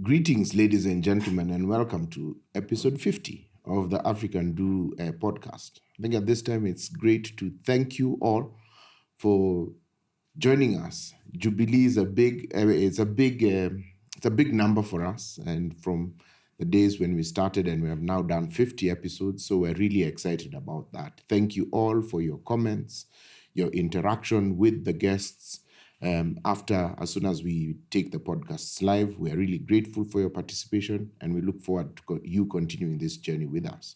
Greetings, ladies and gentlemen, and welcome to episode 50 of the African Do podcast. I think at this time it's great to thank you all for joining us. Jubilee is it's a big number for us, and from the days when we started, and we have now done 50 episodes, so we're really excited about that. Thank you all for your comments, your interaction with the guests. As soon as we take the podcasts live, we are really grateful for your participation, and we look forward to you continuing this journey with us.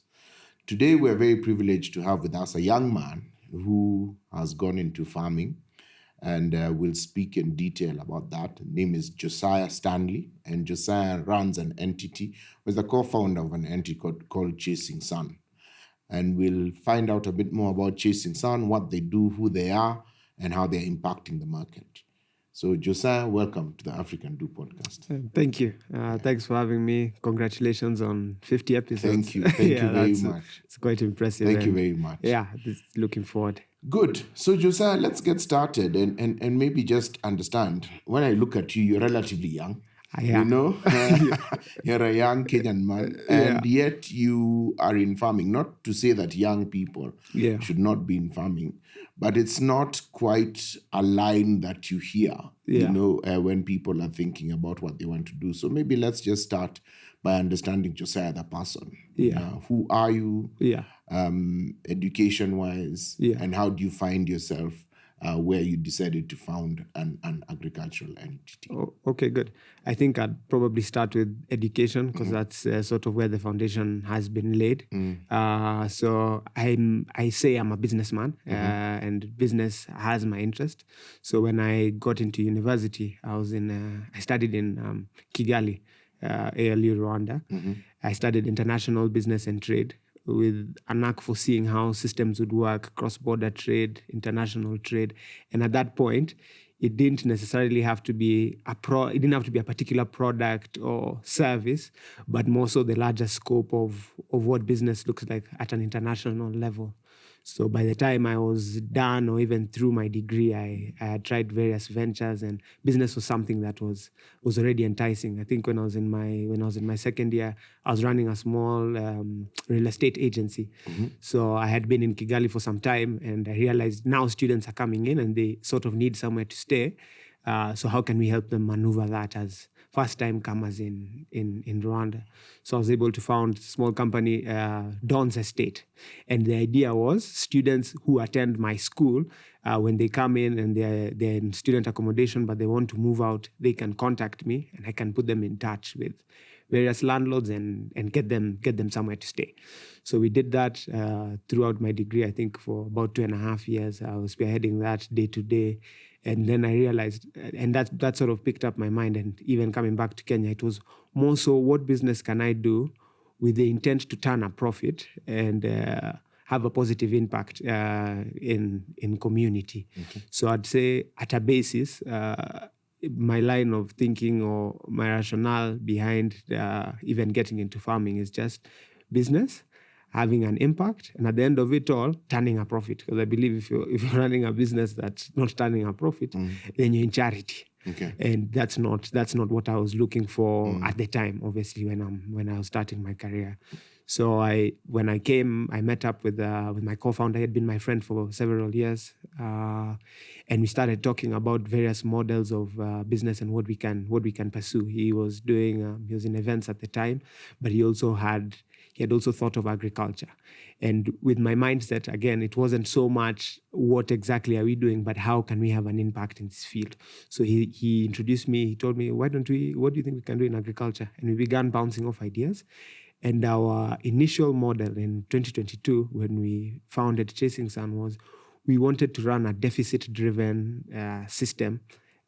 Today, we're very privileged to have with us a young man who has gone into farming, and we'll speak in detail about that. His name is Josiah Stanley, and Josiah runs an entity, was the co-founder of an entity called Chasing Sun. And we'll find out a bit more about Chasing Sun, what they do, who they are, and how they're impacting the market. So, Josiah, welcome to the African Do podcast. Thank you. Thanks for having me. Congratulations on 50 episodes. Thank you. Thank you very much. It's quite impressive. Thank you very much. Yeah, looking forward. Good. So, Josiah, let's get started and maybe just understand. When I look at you, you're relatively young. Yeah. You know, you're a young Kenyan man, and yet you are in farming. Not to say that young people should not be in farming, but it's not quite a line that you hear, when people are thinking about what they want to do. So maybe let's just start by understanding Josiah the person. Who are you? Education-wise, and how do you find yourself where you decided to found an agricultural entity? Okay, good. I think I'd probably start with education because that's sort of where the foundation has been laid. So I say I'm a businessman, and business has my interest. So when I got into university, I studied in Kigali, ALU, Rwanda. I studied international business and trade, with a knack for seeing how systems would work, cross-border trade, international trade. And at that point, it didn't necessarily have to be a particular product or service, but more so the larger scope of what business looks like at an international level. So by the time I was done, or even through my degree, I had tried various ventures, and business was something that was already enticing. I think when I was in my second year, I was running a small real estate agency. So I had been in Kigali for some time, and I realized now students are coming in and they sort of need somewhere to stay. So how can we help them maneuver that as first-time comers in Rwanda? So I was able to found a small company, Don's Estate. And the idea was students who attend my school, when they come in and they're in student accommodation, but they want to move out, they can contact me and I can put them in touch with various landlords and get them somewhere to stay. So we did that throughout my degree. I think for about 2.5 years, I was spearheading that day to day. And then I realized, and that sort of picked up my mind. And even coming back to Kenya, it was more so, what business can I do with the intent to turn a profit and have a positive impact in community? Okay. So I'd say at a basis, my line of thinking or my rationale behind even getting into farming is just business, having an impact, and at the end of it all, turning a profit. Because I believe if you're running a business that's not turning a profit, then you're in charity. Okay. And that's not what I was looking for at the time, obviously, when I was starting my career. So when I came, I met up with my co-founder. He had been my friend for several years, and we started talking about various models of business and what we can pursue. He was he was in events at the time, but he had also thought of agriculture. And with my mindset, again, it wasn't so much what exactly are we doing, but how can we have an impact in this field? So he introduced me. He told me, what do you think we can do in agriculture? And we began bouncing off ideas. And our initial model in 2022, when we founded Chasing Sun, was we wanted to run a deficit-driven system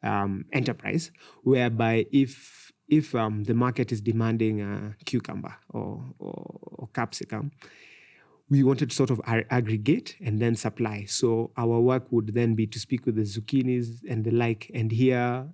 enterprise, whereby if the market is demanding cucumber or capsicum, we wanted to sort of aggregate and then supply. So our work would then be to speak with the zucchinis and the like, and hear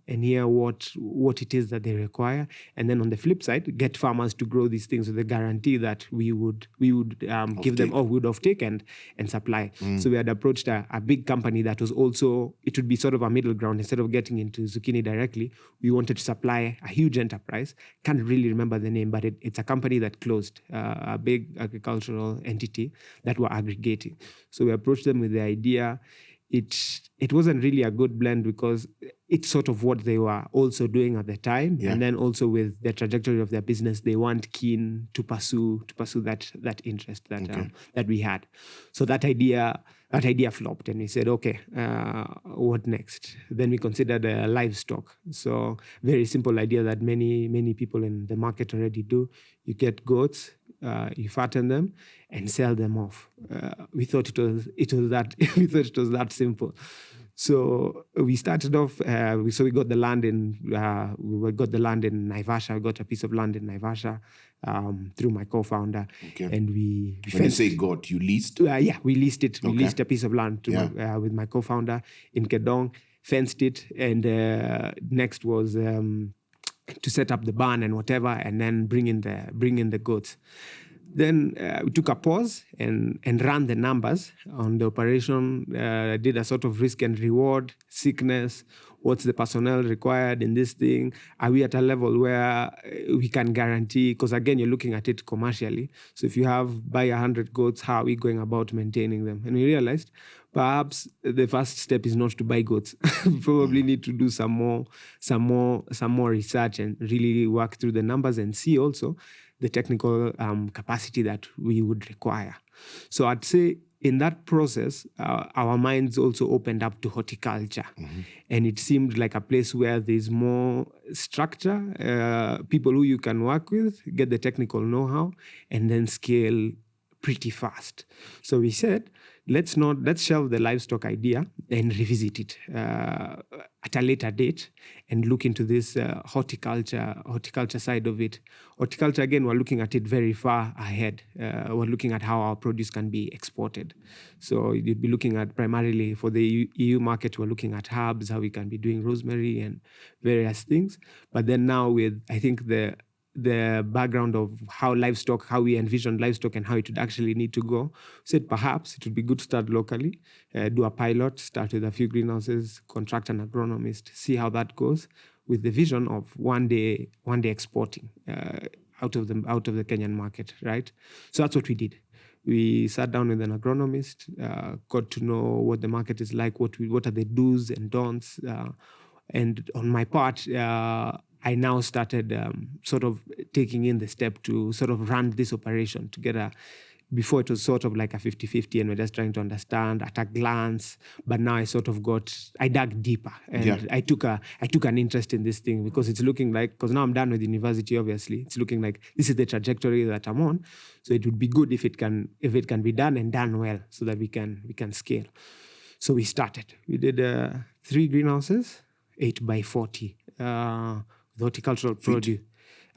what it is that they require, and then on the flip side, get farmers to grow these things with the guarantee that we would give them, or we would offtake and supply. So we had approached a big company that was also, it would be sort of a middle ground. Instead of getting into zucchini directly, we wanted to supply a huge enterprise. Can't really remember the name, but it's a company that closed, a big agricultural entity that were aggregating. So we approached them with the idea. It wasn't really a good blend because it's sort of what they were also doing at the time, and then also with the trajectory of their business, they weren't keen to pursue that interest that we had. So that idea flopped, and we said, okay, what next? Then we considered livestock. So very simple idea that many people in the market already do. You get goats, you fatten them and sell them off. We thought it was that simple. So we started off. We got the land in Naivasha. We got a piece of land in Naivasha through my co-founder, and we. When you say got, you leased? We leased it. We leased a piece of land with my co-founder in Kedong, fenced it, and next was to set up the barn and whatever, and then bring in the goats. Then we took a pause and ran the numbers on the operation, did a sort of risk and reward, sickness, what's the personnel required in this thing? Are we at a level where we can guarantee, because again, you're looking at it commercially. So if you buy 100 goats, how are we going about maintaining them? And we realized perhaps the first step is not to buy goats. We probably need to do some more research and really work through the numbers and see also the technical capacity that we would require. So I'd say in that process, our minds also opened up to horticulture. And it seemed like a place where there's more structure, people who you can work with, get the technical know-how, and then scale pretty fast. So we said, let's shelve the livestock idea and revisit it at a later date and look into this horticulture side of it. Horticulture, again, we're looking at it very far ahead. We're looking at how our produce can be exported. So you'd be looking at primarily for the EU market, we're looking at herbs, how we can be doing rosemary and various things. But then now with, I think, the background of how we envision livestock and how it would actually need to go, said perhaps it would be good to start locally, do a pilot, start with a few greenhouses, contract an agronomist, see how that goes, with the vision of one day exporting out of the Kenyan market, right? So that's what we did. We sat down with an agronomist, got to know what the market is like, what are the do's and don'ts, and on my part, I now started sort of taking in the step to sort of run this operation together. Before it was sort of like a 50-50 and we're just trying to understand at a glance. But now I dug deeper and I took an interest in this thing because it's looking like, because now I'm done with university, obviously, it's looking like this is the trajectory that I'm on. So it would be good if it can be done and done well so that we can scale. So we started. We did 3 greenhouses, 8 by 40. The horticultural produce.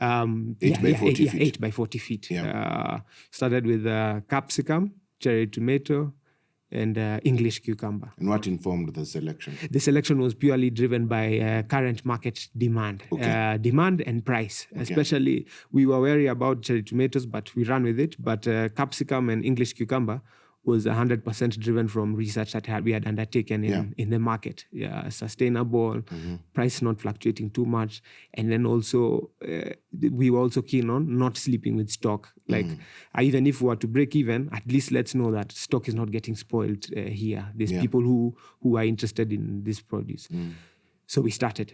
8 by 40 feet. 8 by 40 feet. Started with capsicum, cherry tomato, and English cucumber. And what informed the selection? The selection was purely driven by current market demand. Demand and price. Especially, we were wary about cherry tomatoes, but we ran with it. But capsicum and English cucumber was 100% driven from research that we had undertaken in the market. Sustainable, price not fluctuating too much. And then also, we were also keen on not sleeping with stock. Like, even if we were to break even, at least let's know that stock is not getting spoiled here. There's people who are interested in this produce. So we started.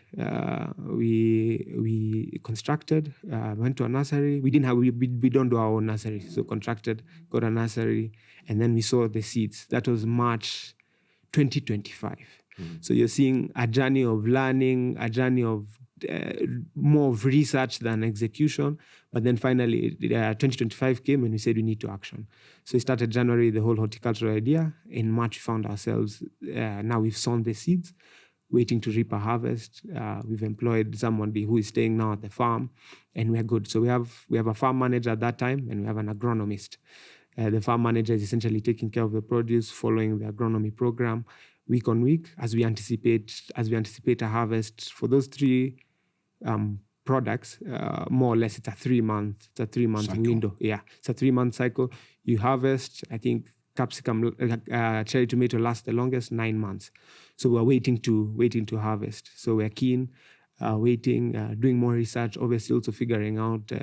We constructed, went to a nursery. We don't do our own nursery. So contracted, got a nursery, and then we saw the seeds. That was March 2025. So you're seeing a journey of learning, a journey of more of research than execution. But then finally, 2025 came and we said we need to action. So we started January, the whole horticultural idea. In March, we found ourselves, now we've sown the seeds, waiting to reap a harvest. We've employed somebody who is staying now at the farm, and we're good. So we have a farm manager at that time, and we have an agronomist. The farm manager is essentially taking care of the produce, following the agronomy program week on week as we anticipate a harvest for those three products. More or less, it's a 3 month window. Yeah, it's a 3-month cycle. You harvest. I think capsicum, cherry tomato lasts the longest, 9 months. So we're waiting to harvest. So we're keen. Waiting, doing more research, obviously also figuring out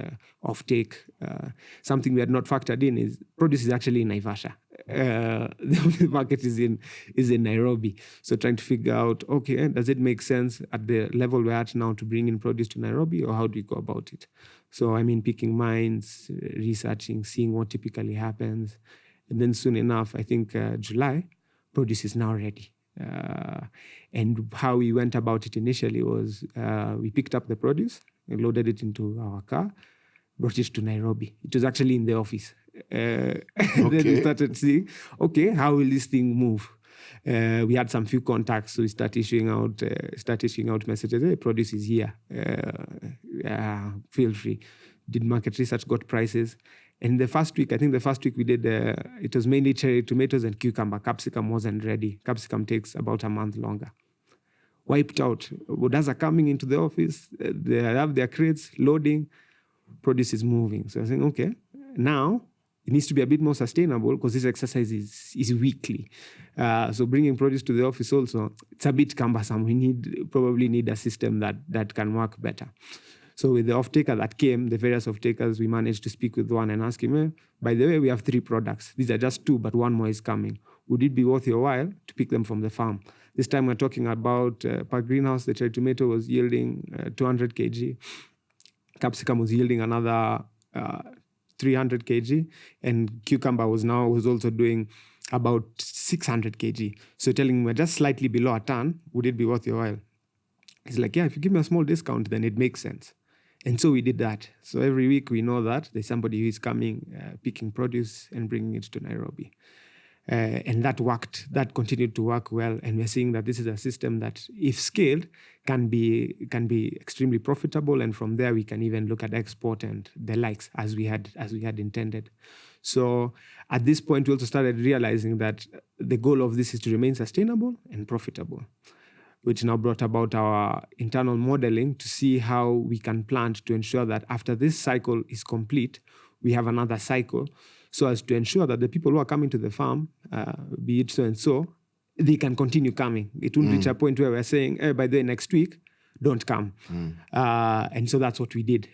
offtake. Something we had not factored in is produce is actually in Naivasha. The market is in Nairobi. So trying to figure out, okay, does it make sense at the level we're at now to bring in produce to Nairobi, or how do we go about it? So picking minds, researching, seeing what typically happens. And then soon enough, I think July, produce is now ready. And how we went about it initially was we picked up the produce, loaded it into our car, brought it to Nairobi. It was actually in the office. Then we started seeing, okay, how will this thing move? We had some few contacts, so we start issuing out messages. Hey, produce is here. Feel free. Did market research, got prices. And the first week we did, it was mainly cherry tomatoes and cucumber. Capsicum wasn't ready. Capsicum takes about a month longer. Wiped out. Orders are coming into the office. They have their crates, loading. Produce is moving. So I was saying, okay, now it needs to be a bit more sustainable because this exercise is weekly. So bringing produce to the office also, it's a bit cumbersome. We probably need a system that can work better. So with the off-taker that came, the various off-takers, we managed to speak with one and ask him, by the way, we have 3 products. These are just 2, but 1 more is coming. Would it be worth your while to pick them from the farm? This time we're talking about per greenhouse, the cherry tomato was yielding 200 kg. Capsicum was yielding another 300 kg. And cucumber was also doing about 600 kg. So telling him we're just slightly below a ton, would it be worth your while? He's like, yeah, if you give me a small discount, then it makes sense. And so we did that. So every week we know that there's somebody who is coming, picking produce and bringing it to Nairobi. And that worked. That continued to work well. And we're seeing that this is a system that, if scaled, can be extremely profitable. And from there, we can even look at export and the likes as we had intended. So at this point, we also started realizing that the goal of this is to remain sustainable and profitable, which now brought about our internal modeling to see how we can plan to ensure that after this cycle is complete, we have another cycle, so as to ensure that the people who are coming to the farm, be it so and so, they can continue coming. It won't reach a point where we're saying, hey, by the way, next week, don't come. And so that's what we did.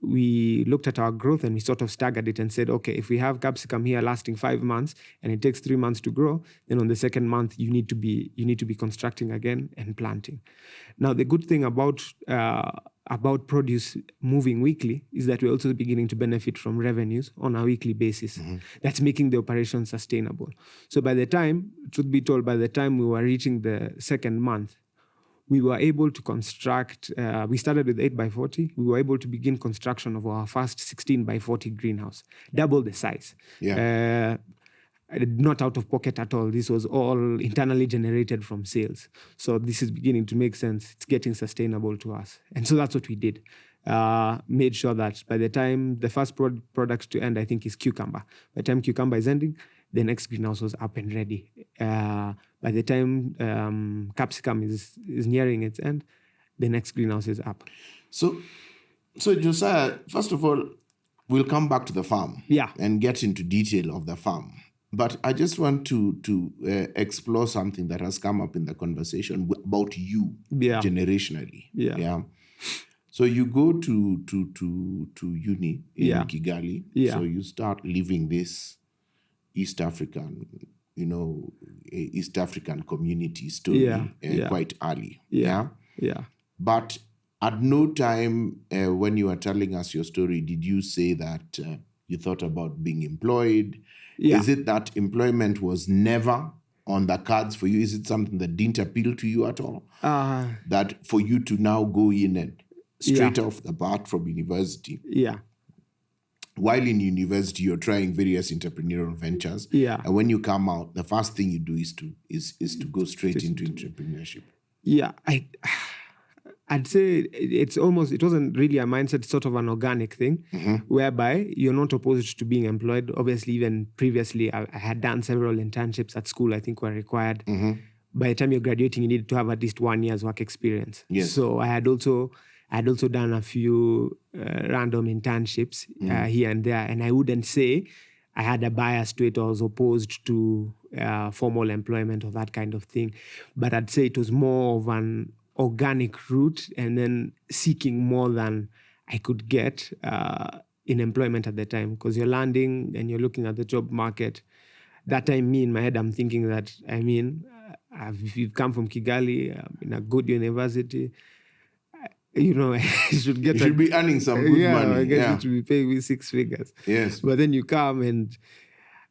We looked at our growth and we sort of staggered it and said, okay, if we have capsicum here lasting 5 months and it takes 3 months to grow, then on the second month you need to be constructing again and planting. Now the good thing about produce moving weekly is that we're also beginning to benefit from revenues on a weekly basis. That's making the operation sustainable. So truth be told, by the time we were reaching the second month, we were able to construct, we started with 8x40. We were able to begin construction of our first 16x40 greenhouse, double the size. Yeah. Not out of pocket at all. This was all internally generated from sales. So this is beginning to make sense. It's getting sustainable to us. And so that's what we did. Made sure that by the time the first product to end, I think, is cucumber. By the time cucumber is ending, the next greenhouse was up and ready. By the time capsicum is nearing its end, the next greenhouse is up. So Josiah, first of all, we'll come back to the farm and get into detail of the farm. But I just want to explore something that has come up in the conversation about you generationally. Yeah. So you go to uni in Kigali. So you start living this East African community story quite early. Yeah. But at no time when you were telling us your story did you say that you thought about being employed. Is it that employment was never on the cards for you? Is it something that didn't appeal to you at all? That for you to now go in and straight off the bat from university. While in university, you're trying various entrepreneurial ventures. And when you come out, the first thing you do is to go straight into entrepreneurship. I'd say it wasn't really a mindset, sort of an organic thing, whereby you're not opposed to being employed. Obviously, even previously, I had done several internships at school, I think were required. By the time you're graduating, you need to have at least 1 year's work experience. Yes. So I had also done a few random internships here and there, and I wouldn't say I had a bias to it or was opposed to formal employment or that kind of thing. But I'd say it was more of an organic route and then seeking more than I could get in employment at the time, because you're landing and you're looking at the job market. That time, me in my head, I'm thinking that, we've come from Kigali, in a good university. I should get. You should be earning some good money. I guess you should be paying me 6 figures. Yes. But then you come and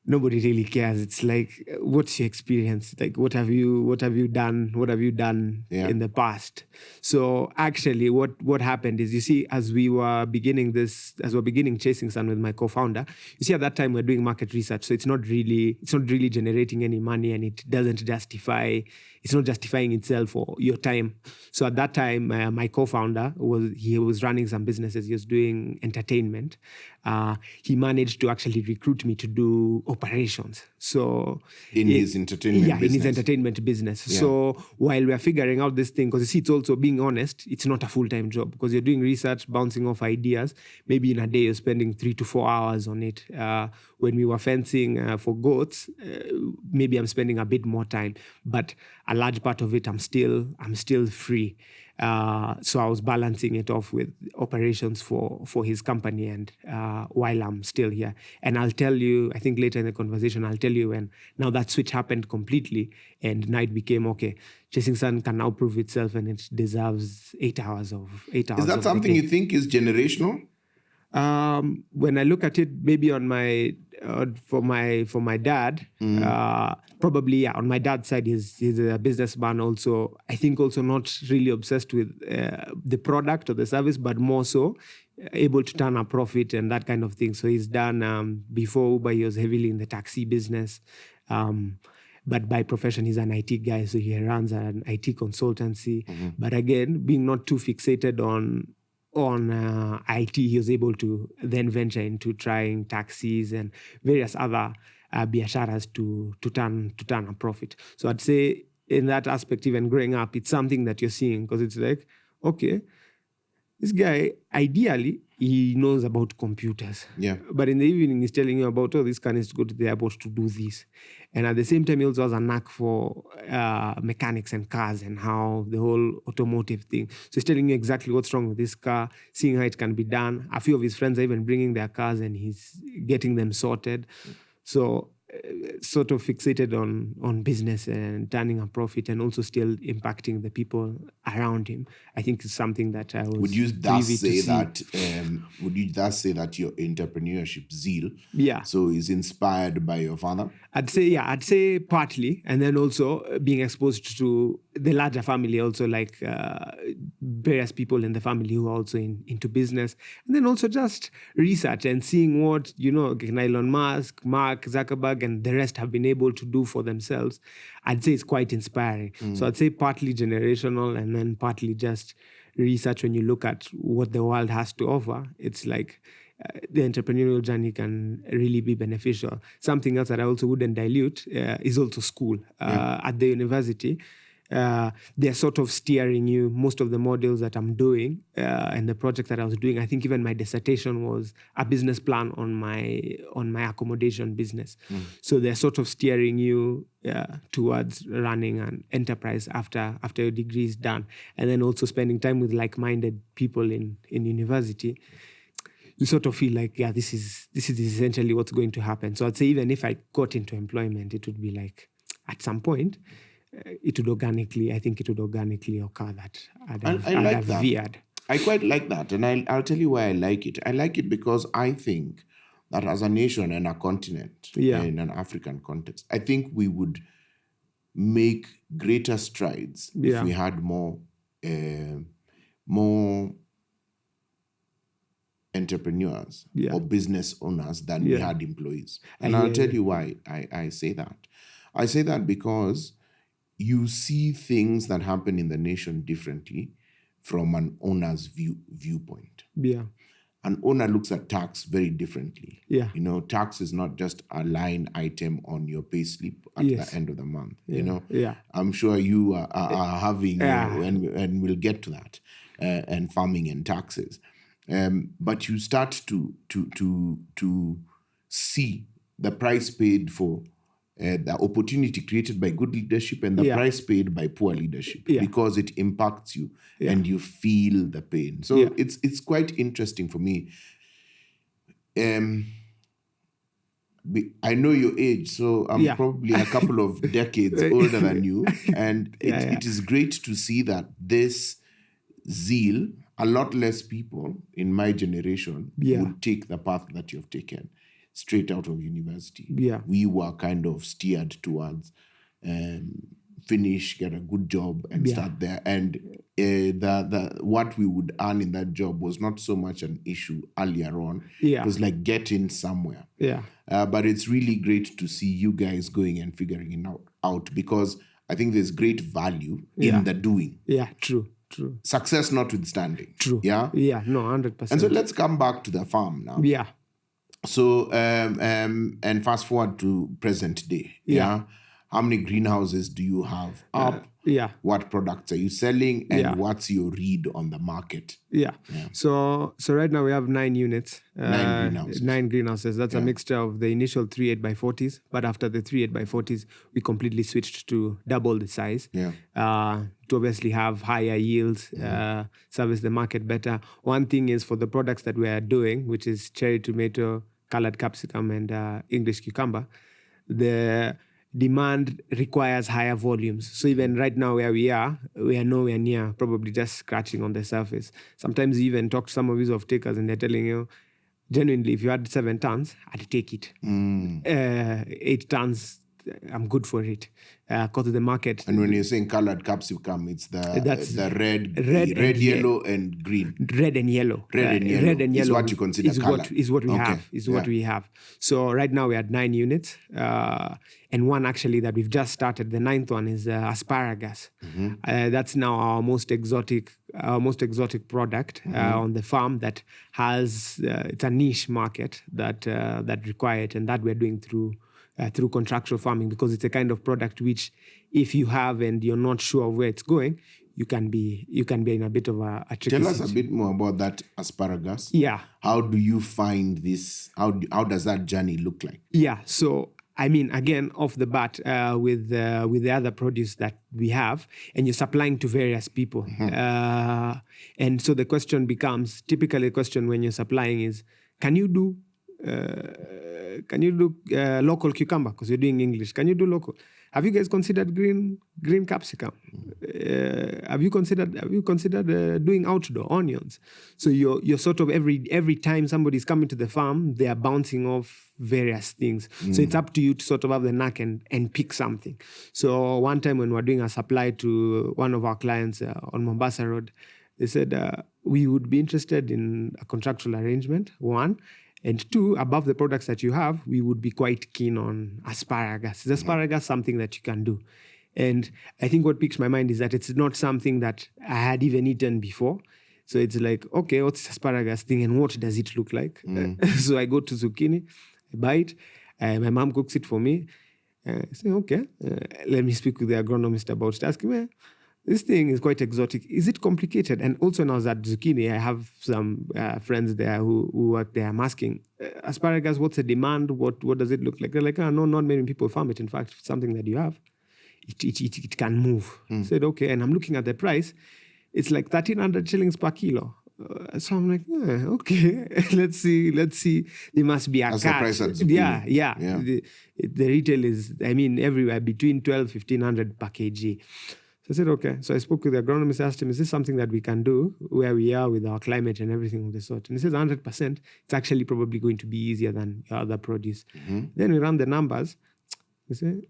nobody really cares. It's like, what's your experience? Like, what have you done? What have you done in the past? So actually, what happened is, you see, as we're beginning Chasing Sun with my co-founder, you see, at that time we're doing market research. So it's not really generating any money, and it's not justifying itself or your time. So at that time, my co-founder was running some businesses. He was doing entertainment. He managed to actually recruit me to do operations. So in his entertainment business. in his entertainment business. Yeah. So while we're figuring out this thing, because you see, it's also, being honest, it's not a full-time job, because you're doing research, bouncing off ideas. Maybe in a day you're spending 3 to 4 hours on it. When we were fencing for goats, maybe I'm spending a bit more time, but a large part of it I'm still free. So I was balancing it off with operations for his company, and while I'm still here. And I'll tell you, I think later in the conversation, I'll tell you when now that switch happened completely, and now it became, okay, Chasing Sun can now prove itself, and it deserves 8 hours. Is that something you think is generational? When I look at it, maybe on my for my dad, probably on my dad's side, he's a businessman also. I think also not really obsessed with the product or the service, but more so able to turn a profit and that kind of thing. So he's done, before Uber, he was heavily in the taxi business. But by profession, he's an IT guy, so he runs an IT consultancy. But again, being not too fixated on IT, he was able to then venture into trying taxis and various other biasharas to turn a profit. So I'd say in that aspect, even growing up, it's something that you're seeing, because it's like, okay, this guy, ideally, he knows about computers. Yeah. But in the evening, he's telling you about, this guy needs to go to the airport to do this. And at the same time, he also has a knack for mechanics and cars and how the whole automotive thing. So he's telling you exactly what's wrong with this car, seeing how it can be done. A few of his friends are even bringing their cars, and he's getting them sorted. So sort of fixated on business and turning a profit, and also still impacting the people around him. I think it's something that I was. Would you thus say that? Would you thus say that your entrepreneurship zeal, so is inspired by your father? I'd say partly, and then also being exposed to the larger family, also like various people in the family who are also into business, and then also just research and seeing what Elon Musk, Mark Zuckerberg, and the rest have been able to do for themselves. I'd say it's quite inspiring. So I'd say partly generational, and then partly just research. When you look at what the world has to offer, it's like the entrepreneurial journey can really be beneficial. Something else that I also wouldn't dilute is also school. At the university, they're sort of steering you. Most of the modules that I'm doing and the project that I was doing, I think even my dissertation was a business plan on my accommodation business. So they're sort of steering you towards running an enterprise after your degree is done, and then also spending time with like-minded people in university. You sort of feel like, this is essentially what's going to happen. So I'd say even if I got into employment, it would be like at some point, it would organically occur that I'd have veered. I quite like that, and I'll tell you why I like it. I like it because I think that as a nation and a continent, in an African context, I think we would make greater strides if we had more entrepreneurs or business owners than we had employees. And I'll tell you why I say that. I say that because you see things that happen in the nation differently from an owner's viewpoint. Yeah. An owner looks at tax very differently. Yeah. You know, tax is not just a line item on your pay slip at Yes. the end of the month. Yeah. You know, Yeah. I'm sure you are having, Yeah. and we'll get to that, and farming and taxes. But you start to see the price paid for the opportunity created by good leadership and the Yeah. price paid by poor leadership, Yeah. because it impacts you Yeah. and you feel the pain. So Yeah. it's quite interesting for me. I know your age, so I'm Yeah. probably a couple of decades older than you, and it is great to see that this zeal, a lot less people in my generation Yeah. would take the path that you've taken straight out of university. Yeah. We were kind of steered towards finish, get a good job, and Yeah. start there. And the what we would earn in that job was not so much an issue earlier on. Yeah. It was like getting somewhere. Yeah. But it's really great to see you guys going and figuring it out, because I think there's great value Yeah. in the doing. Yeah. True. Success notwithstanding. True. Yeah? Yeah. No, 100%. And so let's come back to the farm now. Yeah. So, and fast forward to present day. Yeah. How many greenhouses do you have up? Yeah. What products are you selling? And Yeah. what's your read on the market? Yeah. So right now we have 9 units. 9 greenhouses. 9 greenhouses. That's a mixture of the initial 3 8x40s, but after the 3 8x40s, we completely switched to double the size. Yeah. To obviously have higher yields, service the market better. One thing is for the products that we are doing, which is cherry tomato, colored capsicum, and English cucumber, the demand requires higher volumes. So even right now where we are nowhere near, probably just scratching on the surface. Sometimes you even talk to some of these off-takers and they're telling you, genuinely, if you had 7 tons, I'd take it. 8 tons, I'm good for it. Because the market... And when you're saying colored capsicum, it's the red, yellow, and green. Red and yellow. Red and yellow is what you consider color. Is what we Okay. have. Is what we have. So right now we had 9 units. And one actually that we've just started, the 9th one, is asparagus. That's now our most exotic product on the farm that has... it's a niche market that require it, and that we're doing through contractual farming, because it's a kind of product which, if you have and you're not sure of where it's going, you can be in a bit of a tricky Tell us situation. a bit more about that asparagus. Yeah. How do you find this? How does that journey look like? Yeah. So, I mean, again, off the bat, with the other produce that we have, and you're supplying to various people. And so the question becomes, typically the question when you're supplying is, can you do local cucumber? Because you're doing English. Can you do local? Have you guys considered green capsicum? Have you considered doing outdoor onions? So you're sort of every time somebody's coming to the farm, they are bouncing off various things. So it's up to you to sort of have the knack and pick something. So one time when we were doing a supply to one of our clients on Mombasa Road, they said we would be interested in a contractual arrangement, 1. And 2, above the products that you have, we would be quite keen on asparagus. Is asparagus something that you can do? And I think what piques my mind is that it's not something that I had even eaten before. So it's like, okay, what's asparagus thing and what does it look like? So I go to zucchini, I buy it. My mom cooks it for me. I say, okay, let me speak with the agronomist about it. Ask him, this thing is quite exotic. Is it complicated? And also now that zucchini, I have some friends there who work there. I'm asking, asparagus, what's the demand? What does it look like? They're like, no, not many people farm it. In fact, it's something that you have, it can move. I said, okay. And I'm looking at the price. It's like 1,300 shillings per kilo. So I'm like, okay, let's see. There must be a That's the catch. price at zucchini. Yeah. The retail is, everywhere between 1,200-1,500 per kg. So I said, okay. So I spoke with the agronomist, asked him, is this something that we can do where we are with our climate and everything of the sort? And he says 100%. It's actually probably going to be easier than your other produce. Then we ran the numbers. We say,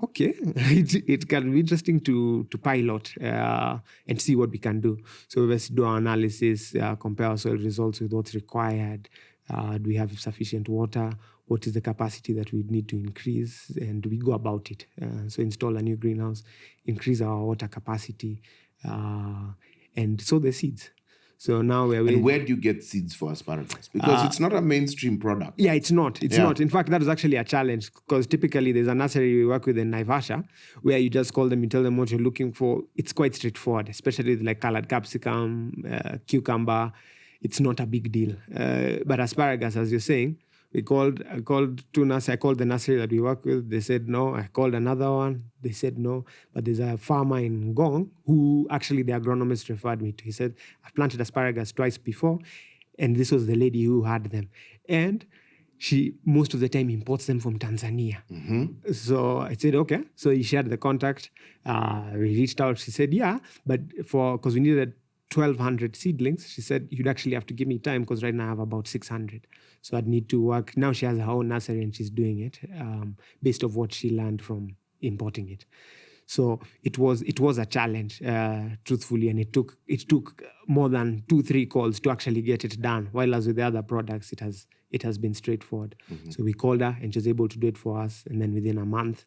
okay, it can be interesting to pilot and see what we can do. So we do our analysis, compare our soil results with what's required. Do we have sufficient water? What is the capacity that we need to increase? And we go about it. So install a new greenhouse, increase our water capacity. And and sow the seeds. So now we're And where do you get seeds for asparagus? Because it's not a mainstream product. Yeah, it's not. It's not. In fact, that was actually a challenge because typically there's a nursery we work with in Naivasha where you just call them, you tell them what you're looking for. It's quite straightforward, especially like colored capsicum, cucumber. It's not a big deal. But asparagus, as you're saying, I called the nursery that we work with. They said no. I called another one. They said no. But there's a farmer in Ngong who actually the agronomist referred me to. He said, I've planted asparagus twice before. And this was the lady who had them. And she, most of the time, imports them from Tanzania. Mm-hmm. So I said, okay. So he shared the contact. We reached out. She said, yeah. But because we needed 1,200 seedlings, she said, you'd actually have to give me time because right now I have about 600. So I'd need to work. Now she has her own nursery and she's doing it based on what she learned from importing it. So it was a challenge, truthfully, and it took more than 2-3 calls to actually get it done. While as with the other products, it has been straightforward. Mm-hmm. So we called her and she was able to do it for us. And then within a month,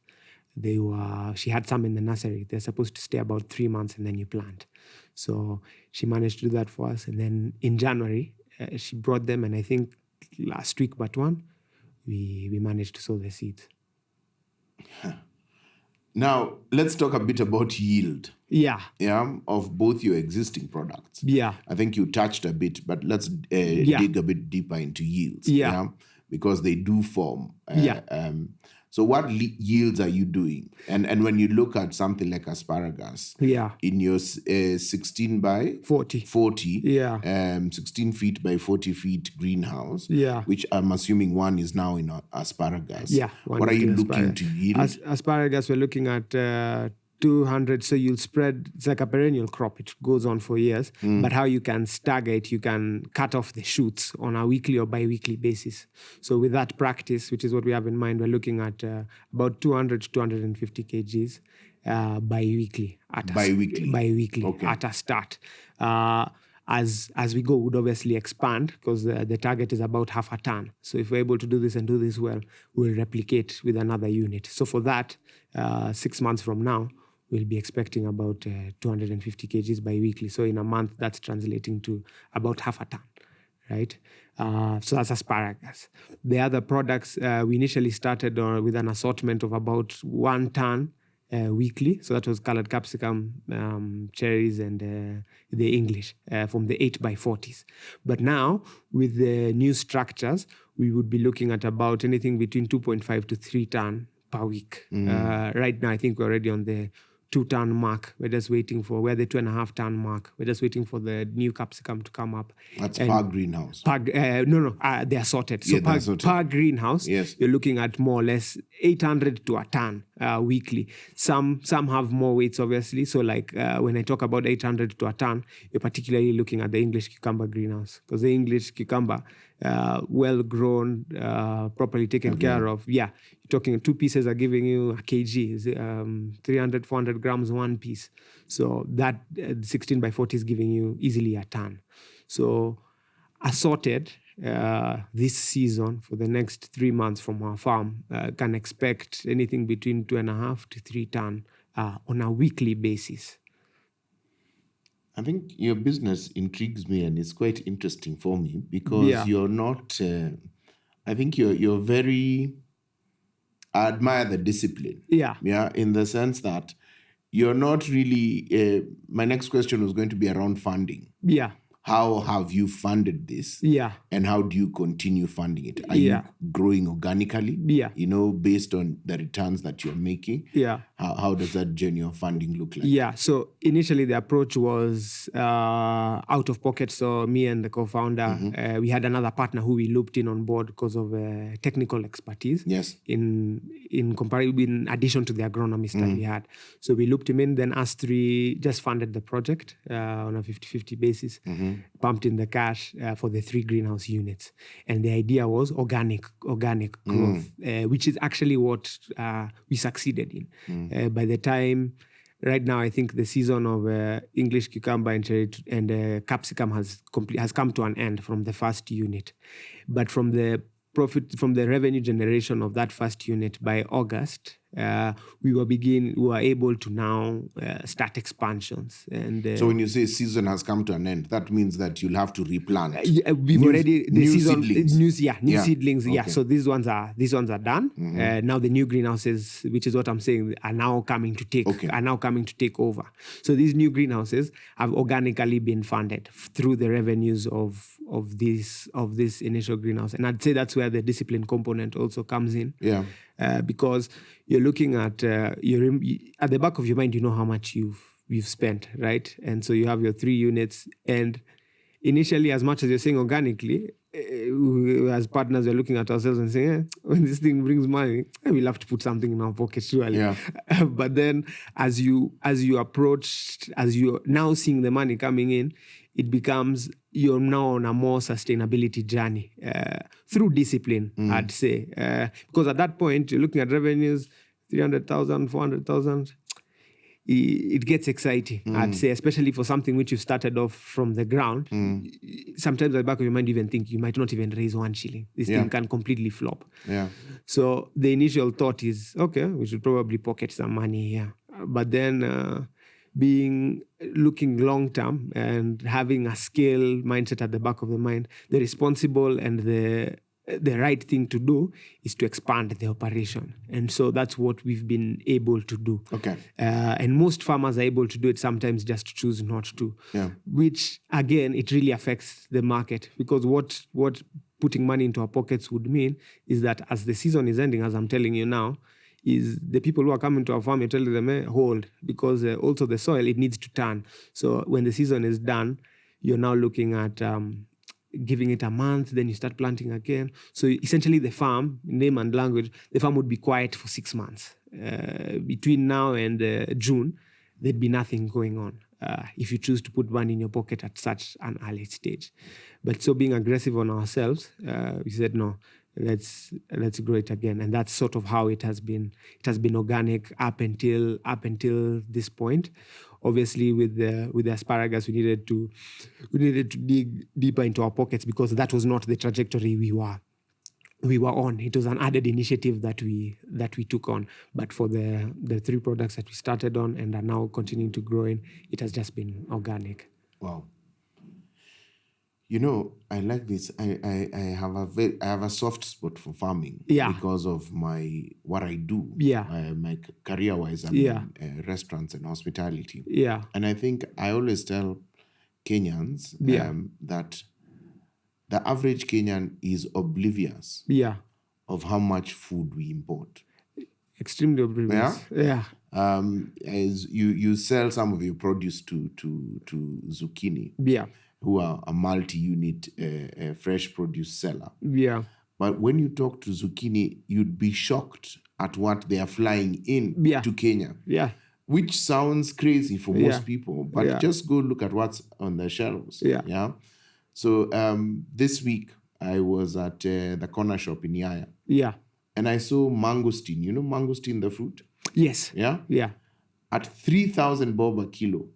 she had some in the nursery. They're supposed to stay about 3 months and then you plant. So she managed to do that for us. And then in January, she brought them, and I think last week but one, we managed to sow the seeds. Huh. Now, let's talk a bit about yield. Yeah, of both your existing products. Yeah. I think you touched a bit, but let's dig a bit deeper into yields. Yeah. Because they do form. So what yields are you doing? And when you look at something like asparagus, in your 16 by 40, 16 feet by 40 feet greenhouse, which I'm assuming one is now in asparagus. Yeah. What are you looking to yield? Asparagus, we're looking at 200, so you'll spread, it's like a perennial crop, it goes on for years, but how you can stagger it, you can cut off the shoots on a weekly or bi-weekly basis. So with that practice, which is what we have in mind, we're looking at about 200 to 250 kgs bi-weekly. Bi-weekly, okay. At a start. As we go, we'd obviously expand because the target is about half a ton. So if we're able to do this and do this well, we'll replicate with another unit. So for that, 6 months from now, we'll be expecting about 250 kgs bi-weekly. So in a month, that's translating to about half a ton, right? So that's asparagus. The other products, we initially started with an assortment of about 1 ton weekly. So that was colored capsicum, cherries, and the English from the 8x40s. But now, with the new structures, we would be looking at about anything between 2.5 to 3 ton per week. Right now, I think we're already on the 2-ton mark. We're just waiting for, we're the 2.5-ton mark. We're just waiting for the new capsicum to come up. That's per greenhouse. They're sorted. So per greenhouse, you're looking at more or less 800 to a ton weekly. Some have more weights, obviously. So like when I talk about 800 to a ton, you're particularly looking at the English cucumber greenhouse, because the English cucumber, well grown, properly taken care of. Yeah, you're talking 2 pieces are giving you a kg, 300, 400 grams one piece. So that 16 by 40 is giving you easily a ton. So assorted this season for the next 3 months from our farm can expect anything between 2.5 to 3 ton on a weekly basis. I think your business intrigues me and it's quite interesting for me because you're not, I think you're very, I admire the discipline. Yeah, in the sense that you're not really, my next question was going to be around funding. Yeah. How have you funded this? Yeah. And how do you continue funding it? Are you growing organically? Yeah. Based on the returns that you're making? Yeah. How does that journey of funding look like? Yeah. So initially the approach was out of pocket. So me and the co-founder, we had another partner who we looped in on board because of technical expertise. Yes. In addition to the agronomist that we had. So we looped him in, then us three just funded the project on a 50-50 basis. Pumped in the cash for the 3 greenhouse units. And the idea was organic growth, which is actually what we succeeded in. By the time, right now, I think the season of English cucumber and cherry and capsicum has come to an end from the first unit. But from the profit, from the revenue generation of that first unit by August, we were able to now start expansions. And So when you say season has come to an end, that means that you'll have to replant. We've already the new season seedlings. New seedlings. Yeah, Okay. so these ones are done. Now the new greenhouses, which is what I'm saying, are now coming to take over. So these new greenhouses have organically been funded through the revenues of this initial greenhouse, and I'd say that's where the discipline component also comes in. Yeah. Because you're looking at you're at the back of your mind, you know how much you've spent, right? And so you have your 3 units, and initially, as much as you're saying organically, as partners, we're looking at ourselves and saying, when this thing brings money, we'll have to put something in our pocket, surely. Yeah. But then as you're now seeing the money coming in, it becomes you're now on a more sustainability journey through discipline, I'd say. Because at that point, you're looking at revenues, 300,000, 400,000. It gets exciting, I'd say, especially for something which you started off from the ground. Sometimes at the back of your mind, you even think you might not even raise 1 shilling. This thing can completely flop. Yeah. So the initial thought is, okay, we should probably pocket some money here. But then looking long term and having a scale mindset at the back of the mind, the responsible and the right thing to do is to expand the operation. And so that's what we've been able to do. Okay. And most farmers are able to do it, sometimes just choose not to. Yeah. Which, again, it really affects the market, because what putting money into our pockets would mean is that as the season is ending, as I'm telling you now, is the people who are coming to our farm, you're telling them, hold, because also the soil, it needs to turn. So when the season is done, you're now looking at giving it a month, then you start planting again. So essentially the farm, name and language, the farm would be quiet for 6 months. Between now and June, there'd be nothing going on if you choose to put money in your pocket at such an early stage. But so being aggressive on ourselves, we said, no, let's grow it again. And that's sort of how it has been. It has been organic up until this point. Obviously, with the asparagus, we needed to dig deeper into our pockets, because that was not the trajectory we were on. It was an added initiative that we took on. But for the 3 products that we started on and are now continuing to grow in, it has just been organic. Wow. You know, I like this. I have a soft spot for farming. Yeah. Because of what I do. Yeah. My career-wise, I'm in restaurants and hospitality. Yeah. And I think I always tell Kenyans that the average Kenyan is oblivious of how much food we import. Extremely oblivious. Yeah. As you sell some of your produce to Zucchini. Yeah. Who are a multi-unit fresh produce seller. Yeah. But when you talk to Zucchini, you'd be shocked at what they are flying in to Kenya. Yeah. Which sounds crazy for most people, but just go look at what's on the shelves. Yeah. So this week, I was at the corner shop in Yaya. Yeah. And I saw mangosteen. You know mangosteen, the fruit? Yes. Yeah? Yeah. At 3,000 bob a kilo.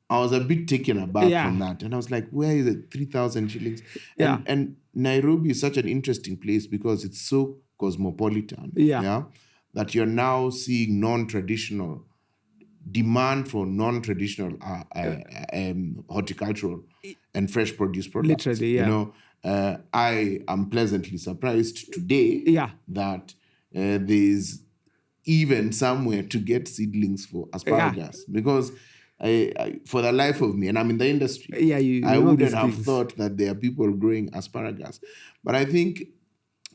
I was a bit taken aback from that. And I was like, where is it? 3,000 shillings? Yeah. And Nairobi is such an interesting place because it's so cosmopolitan. Yeah. That you're now seeing non-traditional demand for non-traditional horticultural and fresh produce products. Literally, yeah. You know, I am pleasantly surprised today that there's even somewhere to get seedlings for asparagus because I, for the life of me, and I'm in the industry, I wouldn't have thought that there are people growing asparagus. But I think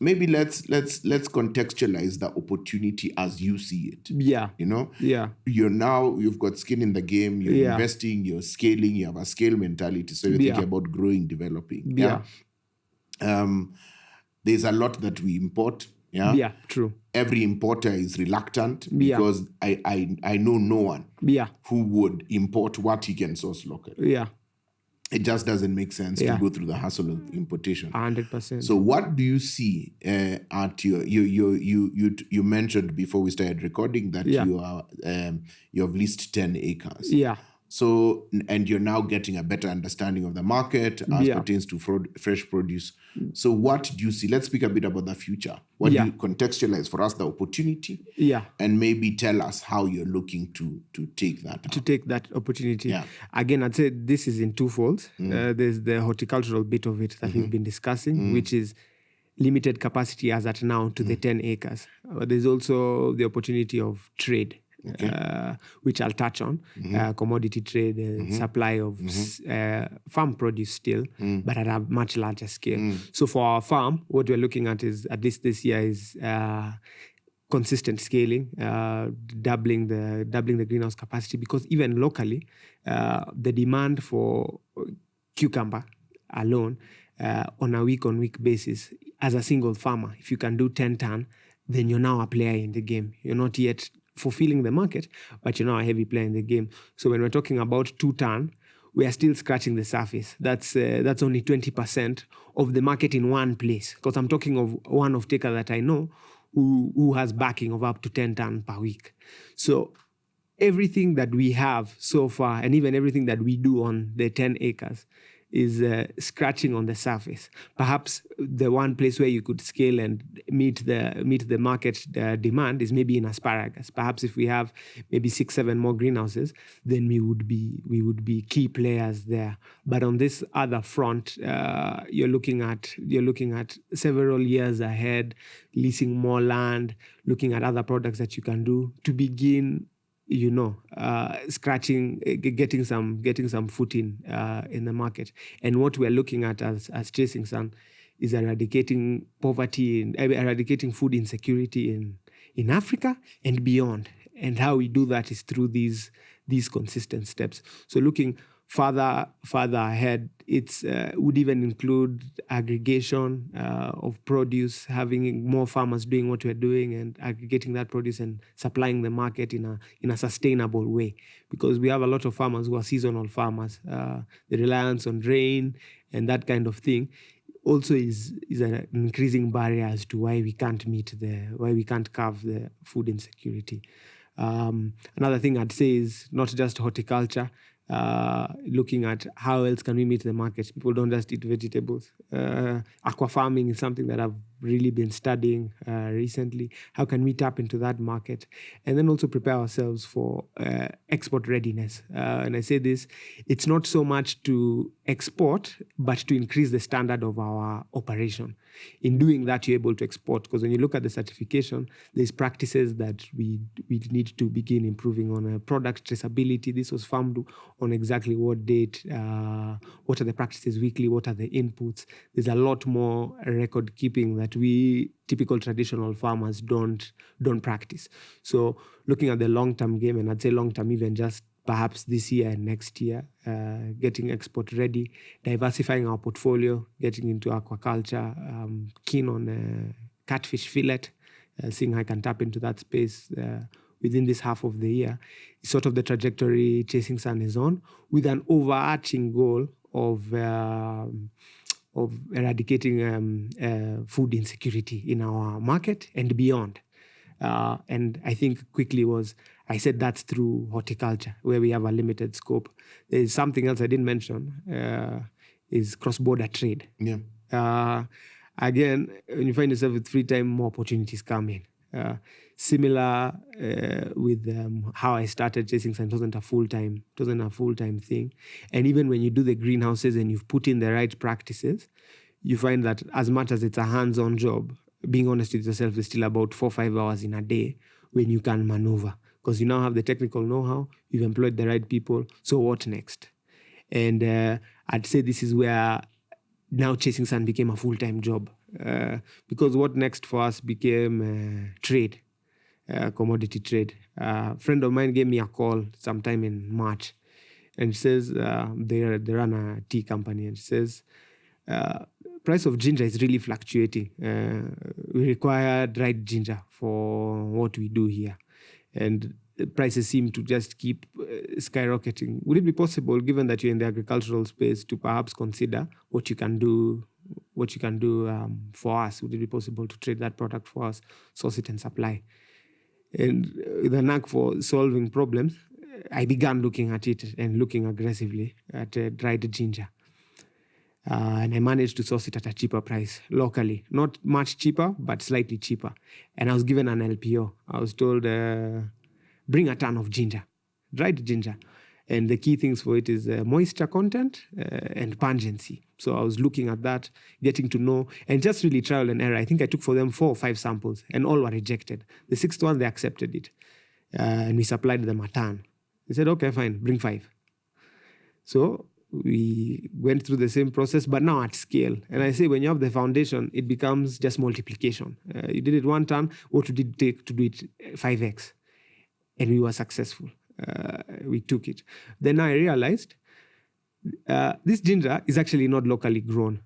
maybe let's contextualize the opportunity as you see it. Yeah. You know? Yeah. You've got skin in the game, you're investing, you're scaling, you have a scale mentality. So you're thinking about growing, developing. Yeah. There's a lot that we import. Yeah. Yeah, true. Every importer is reluctant because I know no one who would import what he can source locally. Yeah. It just doesn't make sense to go through the hassle of importation. 100%. So what do you see at you mentioned before we started recording that you have leased 10 acres. Yeah. So, and you're now getting a better understanding of the market as pertains to fresh produce. So what do you see? Let's speak a bit about the future. What do you contextualize for us the opportunity? And maybe tell us how you're looking to take that to take that opportunity. Again, I'd say this is in twofold. There's the horticultural bit of it that we've been discussing, which is limited capacity as at now to the 10 acres. There's also the opportunity of trade. Which I'll touch on, commodity trade, supply of farm produce still, but at a much larger scale. So for our farm, what we're looking at is, at least this year, is consistent scaling, doubling the greenhouse capacity, because even locally, the demand for cucumber alone on a week-on-week basis, as a single farmer, if you can do 10 ton, then you're now a player in the game. You're not yet fulfilling the market, but you're now a heavy player in the game. So when we're talking about 2 ton, we are still scratching the surface. That's only 20% of the market in one place. Because I'm talking of one off-taker that I know who has backing of up to 10 ton per week. So everything that we have so far, and even everything that we do on the 10 acres, is scratching on the surface. Perhaps the one place where you could scale and meet the market demand is maybe in asparagus. Perhaps if we have maybe 6-7 more greenhouses, then we would be key players there. But on this other front, you're looking at several years ahead, leasing more land, looking at other products that you can do to begin, scratching, getting some footing in the market. And what we're looking at as Chasing Sun is eradicating poverty, eradicating food insecurity in Africa and beyond. And how we do that is through these consistent steps. So looking further ahead, it's would even include aggregation of produce, having more farmers doing what we're doing and aggregating that produce and supplying the market in a sustainable way. Because we have a lot of farmers who are seasonal farmers. The reliance on rain and that kind of thing also is an increasing barrier as to why we can't curb the food insecurity. Another thing I'd say is not just horticulture. Looking at how else can we meet the market. People don't just eat vegetables. Aqua farming is something that I've really been studying recently. How can we tap into that market? And then also prepare ourselves for export readiness. And I say this, it's not so much to export, but to increase the standard of our operation. In doing that, you're able to export, because when you look at the certification, there's practices that we need to begin improving on. Product traceability, this was farmed on exactly what date, what are the practices weekly, what are the inputs. There's a lot more record keeping that we typical traditional farmers don't practice. So looking at the long-term game, and I'd say long-term even just perhaps this year and next year, getting export ready, diversifying our portfolio, getting into aquaculture, keen on catfish fillet, seeing how I can tap into that space within this half of the year, is sort of the trajectory Chasing Sun is on, with an overarching goal of eradicating food insecurity in our market and beyond. And I think quickly I said that's through horticulture, where we have a limited scope. There's something else I didn't mention, is cross-border trade. Again, when you find yourself with free time, more opportunities come in. Similar with how I started Chasing Sun, it wasn't a full-time thing. And even when you do the greenhouses and you've put in the right practices, you find that as much as it's a hands-on job, being honest with yourself, is still about 4-5 hours in a day when you can maneuver. Because you now have the technical know-how, you've employed the right people, so what next? And I'd say this is where now Chasing Sun became a full-time job. Because what next for us became trade, commodity trade. A friend of mine gave me a call sometime in March, and she says they run a tea company, and she says price of ginger is really fluctuating. We require dried ginger for what we do here, and the prices seem to just keep skyrocketing. Would it be possible, given that you're in the agricultural space, to perhaps consider what you can do for us? Would it be possible to trade that product for us, source it and supply? And with a knack for solving problems, I began looking at it and looking aggressively at dried ginger. And I managed to source it at a cheaper price locally. Not much cheaper, but slightly cheaper. And I was given an LPO. I was told, bring a ton of ginger, dried ginger. And the key things for it is moisture content and pungency. So I was looking at that, getting to know, and just really trial and error. I think I took for them 4 or 5 samples, and all were rejected. The 6th one, they accepted it. And we supplied them a ton. They said, okay, fine, bring 5. So we went through the same process, but now at scale. And I say, when you have the foundation, it becomes just multiplication. You did it 1 ton, what did it take to do it 5x? And we were successful. We took it. Then I realized this ginger is actually not locally grown.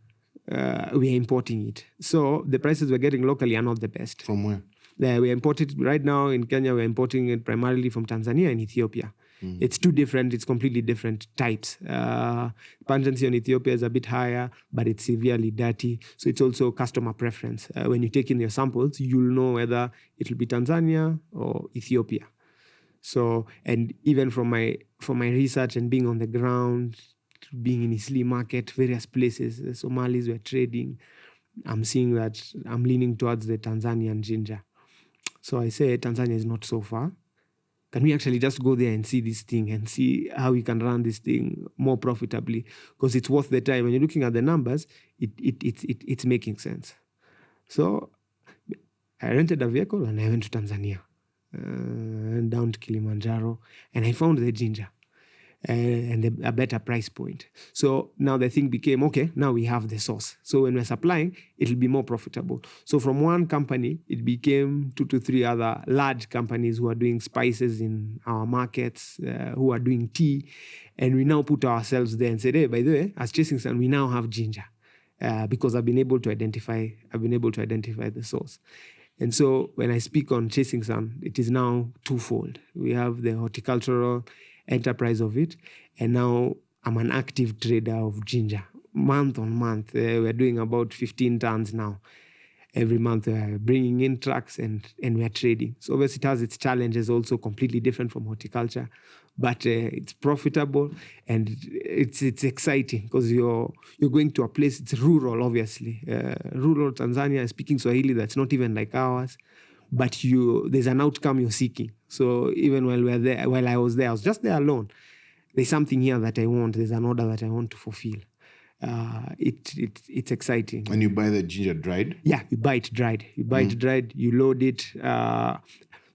We are importing it. So the prices we're getting locally are not the best. From where? We import it right now in Kenya. We're importing it primarily from Tanzania and Ethiopia. It's 2 different, it's completely different types. Pungency on Ethiopia is a bit higher, but it's severely dirty. So it's also customer preference. When you take in your samples, you'll know whether it'll be Tanzania or Ethiopia. So, and even from my research and being on the ground, being in Isli market, various places, the Somalis were trading, I'm seeing that I'm leaning towards the Tanzanian ginger. So I say Tanzania is not so far. Can we actually just go there and see this thing and see how we can run this thing more profitably? Because it's worth the time. When you're looking at the numbers, it's making sense. So I rented a vehicle and I went to Tanzania. Down to Kilimanjaro, and I found the ginger and a better price point. So now the thing became, okay, now we have the source. So when we're supplying, it'll be more profitable. So from one company, it became 2 to 3 other large companies who are doing spices in our markets, who are doing tea. And we now put ourselves there and said, hey, by the way, as Chasing Sun, we now have ginger because I've been able to identify the source. And so when I speak on Chasing Sun, it is now twofold. We have the horticultural enterprise of it, and now I'm an active trader of ginger. Month on month, we're doing about 15 tons now. Every month we're bringing in trucks and we're trading. So obviously it has its challenges, also completely different from horticulture, but it's profitable and it's exciting because you're going to a place, it's rural, obviously. Rural Tanzania, speaking Swahili, that's not even like ours, but there's an outcome you're seeking. So even while I was there, I was just there alone. There's something here that I want. There's an order that I want to fulfill. It's exciting. And you buy the ginger dried? Yeah, you buy it dried. You load it.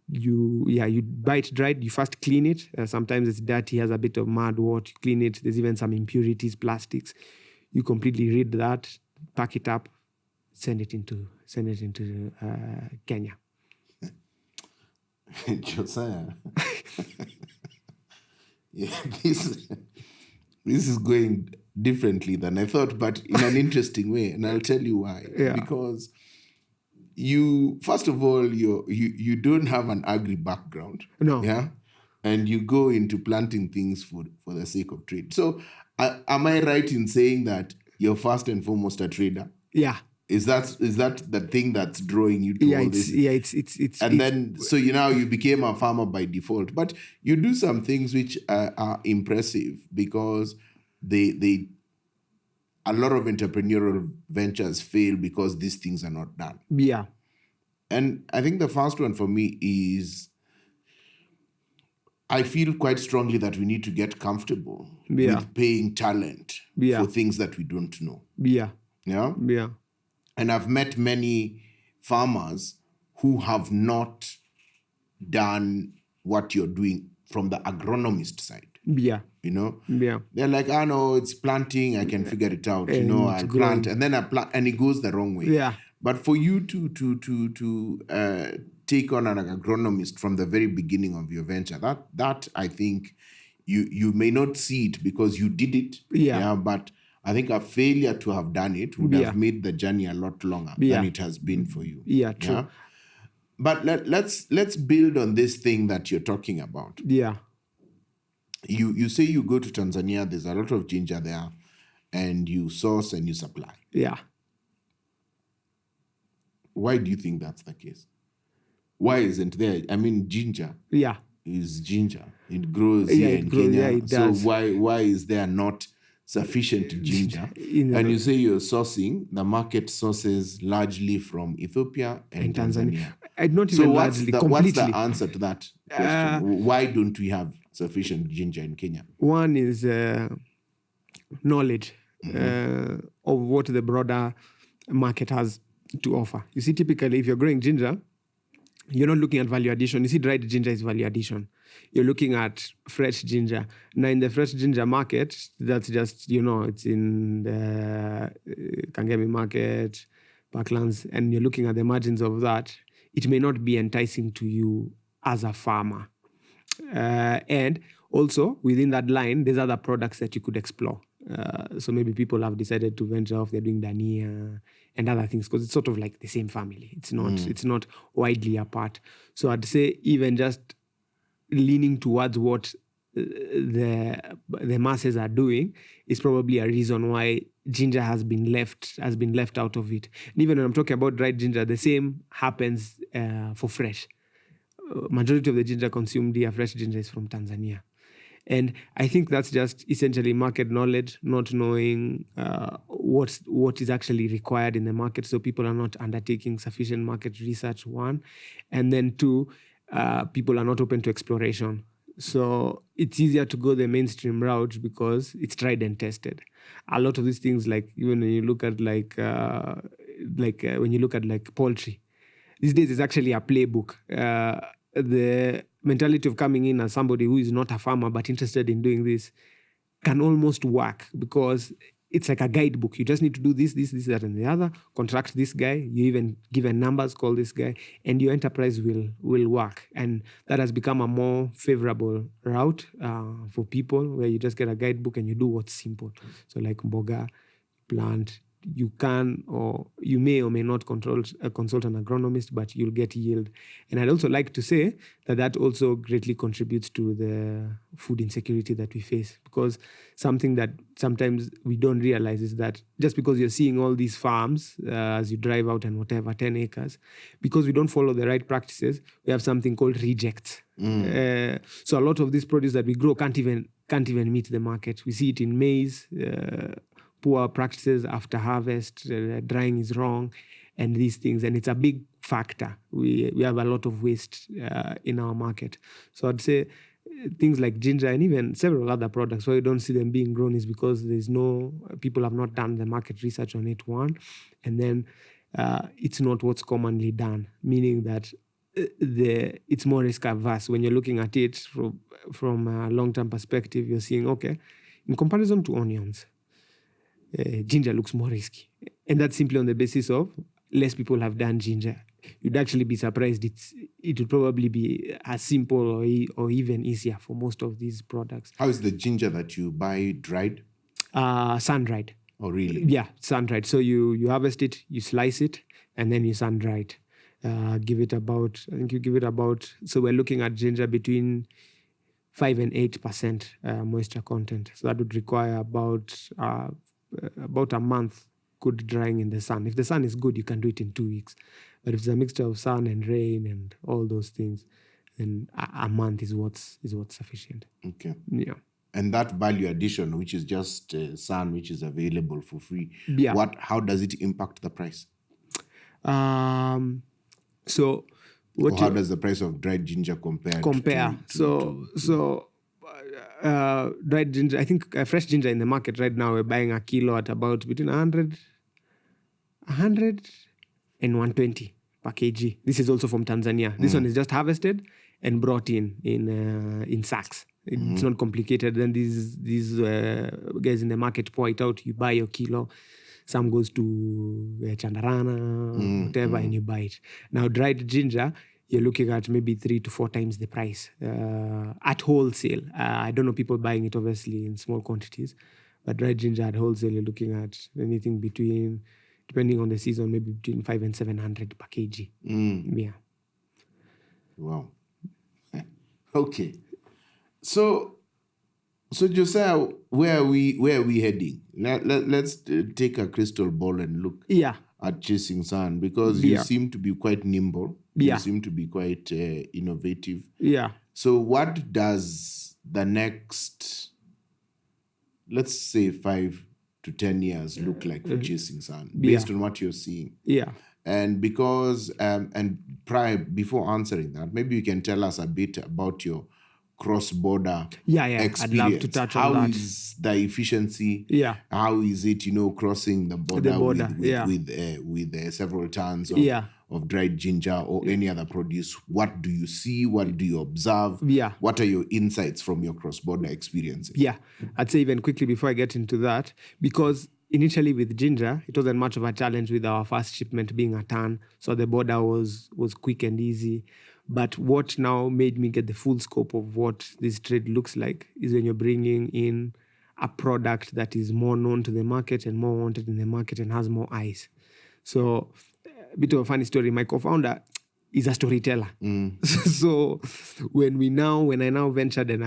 You buy it dried. You first clean it. Sometimes it's dirty, has a bit of mud, water. You clean it. There's even some impurities, plastics. You completely rid that, pack it up, send it into Kenya. Josiah. Yeah, this is going differently than I thought, but in an interesting way, and I'll tell you why. Yeah. Because first of all, you don't have an agri background. No. Yeah, and you go into planting things for the sake of trade. So, am I right in saying that you're first and foremost a trader? Yeah. Is that the thing that's drawing you to all this? Yeah, it's and then so you became a farmer by default, but you do some things which are impressive because they a lot of entrepreneurial ventures fail because these things are not done. Yeah. And I think the first one for me is I feel quite strongly that we need to get comfortable with paying talent for things that we don't know. Yeah. Yeah. Yeah. And I've met many farmers who have not done what you're doing from the agronomist side. Yeah. You know? Yeah. They're like, no, it's planting, I can figure it out. I plant, and then I plant, and it goes the wrong way. Yeah. But for you to take on an agronomist from the very beginning of your venture, that I think you may not see it because you did it. Yeah. But I think a failure to have done it would have made the journey a lot longer than it has been for you. Yeah, true. Yeah? But let's build on this thing that you're talking about. Yeah. You say you go to Tanzania, there's a lot of ginger there, and you source and you supply. Yeah. Why do you think that's the case? Why isn't there? I mean, ginger. Yeah. is ginger. It grows Yeah, here it in grows. Kenya. Yeah, it So does. why is there not sufficient ginger? In And you say you're sourcing, the market sources largely from Ethiopia and Tanzania. Tanzania. Not So even what's largely, what's the completely. answer to that question? Why don't we have sufficient ginger in Kenya? One is knowledge of what the broader market has to offer. You see, typically, if you're growing ginger, you're not looking at value addition. You see, dried ginger is value addition. You're looking at fresh ginger. Now, in the fresh ginger market, that's just, it's in the Kangemi market, Parklands, and you're looking at the margins of that. It may not be enticing to you as a farmer. And also, within that line, there's other products that you could explore. So maybe people have decided to venture off. They're doing dania and other things because it's sort of like the same family. It's not widely apart. So I'd say even just leaning towards what the masses are doing is probably a reason why ginger has been left out of it. And even when I'm talking about dried ginger, the same happens for fresh. Majority of the ginger consumed here, fresh ginger, is from Tanzania. And I think that's just essentially market knowledge, not knowing what is actually required in the market. So people are not undertaking sufficient market research, one. And then two, people are not open to exploration. So it's easier to go the mainstream route because it's tried and tested. A lot of these things, like even when you look at when you look at poultry, these days is actually a playbook. The mentality of coming in as somebody who is not a farmer but interested in doing this can almost work because it's like a guidebook. You just need to do this, that, and the other. Contract this guy. You even given numbers, call this guy, and your enterprise will work. And that has become a more favorable route for people, where you just get a guidebook and you do what's simple. So like mboga, plant, you can or you may or may not consult an agronomist, but you'll get yield. And I'd also like to say that also greatly contributes to the food insecurity that we face, because something that sometimes we don't realize is that just because you're seeing all these farms as you drive out and whatever, 10 acres, because we don't follow the right practices, we have something called rejects. So a lot of this produce that we grow can't even meet the market. We see it in maize, poor practices after harvest, drying is wrong, and these things. And it's a big factor. We have a lot of waste in our market. So I'd say things like ginger and even several other products, why you don't see them being grown is because people have not done the market research on it, one. And then it's not what's commonly done, meaning that it's more risk averse. When you're looking at it from a long-term perspective, you're seeing, okay, in comparison to onions, ginger looks more risky. And that's simply on the basis of less people have done ginger. You'd actually be surprised. It would probably be as simple or even easier for most of these products. How is the ginger that you buy dried? Sun-dried. Oh, really? Yeah, sun-dried. So you harvest it, you slice it, and then you sun-dry it. Give it about, so we're looking at ginger between 5 and 8% moisture content. So that would require about a month good drying in the sun. If the sun is good, you can do it in 2 weeks. But if it's a mixture of sun and rain and all those things, then a month is what's sufficient. Okay. Yeah. And that value addition, which is just sun, which is available for free, Yeah. How does it impact the price? So or how does the price of dried ginger compare? Dried ginger, I think fresh ginger in the market right now, we're buying a kilo at about between 100 and 120 per kg. This is also from Tanzania. This one is just harvested and brought in sacks. It's not complicated. Then these guys in the market pour it out. You buy your kilo. Some goes to Chandarana, whatever, and you buy it. Now, dried ginger, you're looking at maybe 3 to 4 times the price at wholesale. I don't know people buying it, obviously, in small quantities. But dried ginger at wholesale, you're looking at anything between, depending on the season, maybe between 500 and 700 per kg. Yeah. Wow. Okay. So Josiah, where are we heading? Let's take a crystal ball and look at chasing sun, because you seem to be quite nimble. You seem to be quite innovative. Yeah. So what does the next, let's say 5 to 10 years look like for Chasing Sun based on what you're seeing? Yeah. And because, before answering that, maybe you can tell us a bit about your cross-border experience. I'd love to touch on How that. is the efficiency? Yeah. How is it, crossing the border, with several tons of dried ginger or any other produce? What do you see? What do you observe? Yeah. What are your insights from your cross-border experiences? Yeah, I'd say even quickly before I get into that, because initially with ginger, it wasn't much of a challenge with our first shipment being a ton. So the border was quick and easy. But what now made me get the full scope of what this trade looks like is when you're bringing in a product that is more known to the market and more wanted in the market and has more eyes. So a bit of a funny story. My co-founder is a storyteller. So when I now ventured and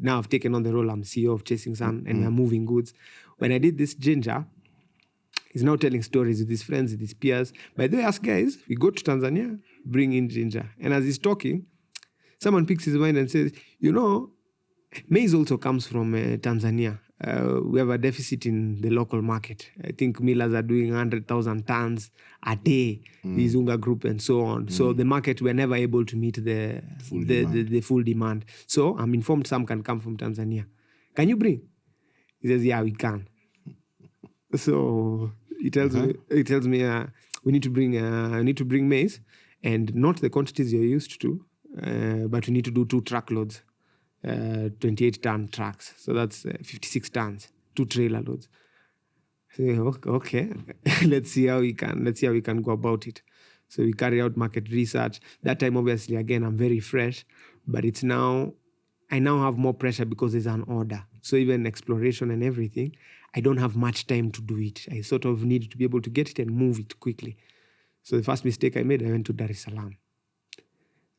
I've taken on the role, I'm CEO of Chasing Sun and we're moving goods. When I did this ginger, he's now telling stories with his friends, with his peers. By the way, us guys, we go to Tanzania, bring in ginger. And as he's talking, someone picks his mind and says, maize also comes from Tanzania. We have a deficit in the local market. I think millers are doing 100,000 tons a day, the Zunga group and so on. So the market, we're never able to meet the full demand. So I'm informed some can come from Tanzania. Can you bring? He says, yeah, we can. So he tells me we need to bring maize, and not the quantities you're used to, but we need to do 2 truckloads. 28-ton trucks, so that's 56 tons, 2 trailer loads. So okay, let's see how we can go about it. So we carry out market research. That time, obviously, again, I'm very fresh, but I now have more pressure because there's an order. So even exploration and everything, I don't have much time to do it. I sort of need to be able to get it and move it quickly. So the first mistake I made, I went to Dar es Salaam.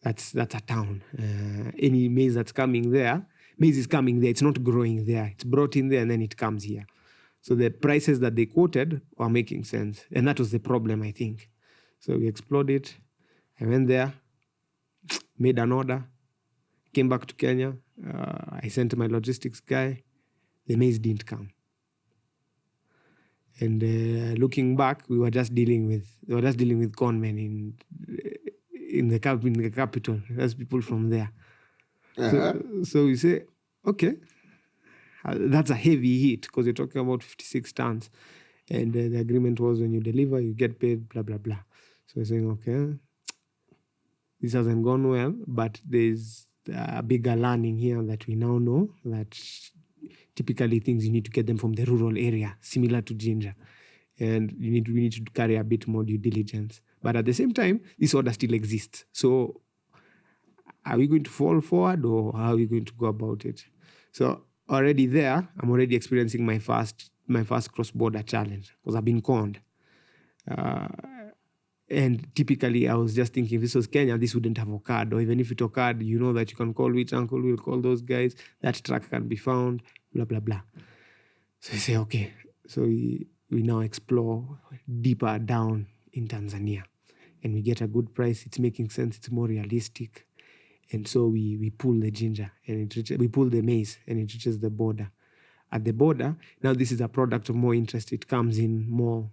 That's a town. Any maize that's coming there, maize is coming there. It's not growing there. It's brought in there and then it comes here. So the prices that they quoted were making sense. And that was the problem, I think. So we explored it. I went there, made an order, came back to Kenya. I sent my logistics guy. The maize didn't come. And looking back, we were just dealing with conmen in the capital. There's people from there. So we say, okay, that's a heavy hit because you're talking about 56 tons. And the agreement was when you deliver, you get paid, blah, blah, blah. So we're saying, okay, this hasn't gone well, but there's a bigger learning here that we now know that typically things you need to get them from the rural area, similar to ginger. And we need to carry a bit more due diligence. But at the same time, this order still exists. So are we going to fall forward or how are we going to go about it? So already there, I'm already experiencing my first cross-border challenge because I've been conned. And typically I was just thinking if this was Kenya, this wouldn't have occurred. Or even if it occurred, you know that you can call which uncle will call those guys. That truck can be found, blah, blah, blah. So we say, okay. So we now explore deeper down in Tanzania. And we get a good price. It's making sense. It's more realistic. And so we pull the ginger and we pull the maize and it reaches the border. At the border, now this is a product of more interest. It comes in more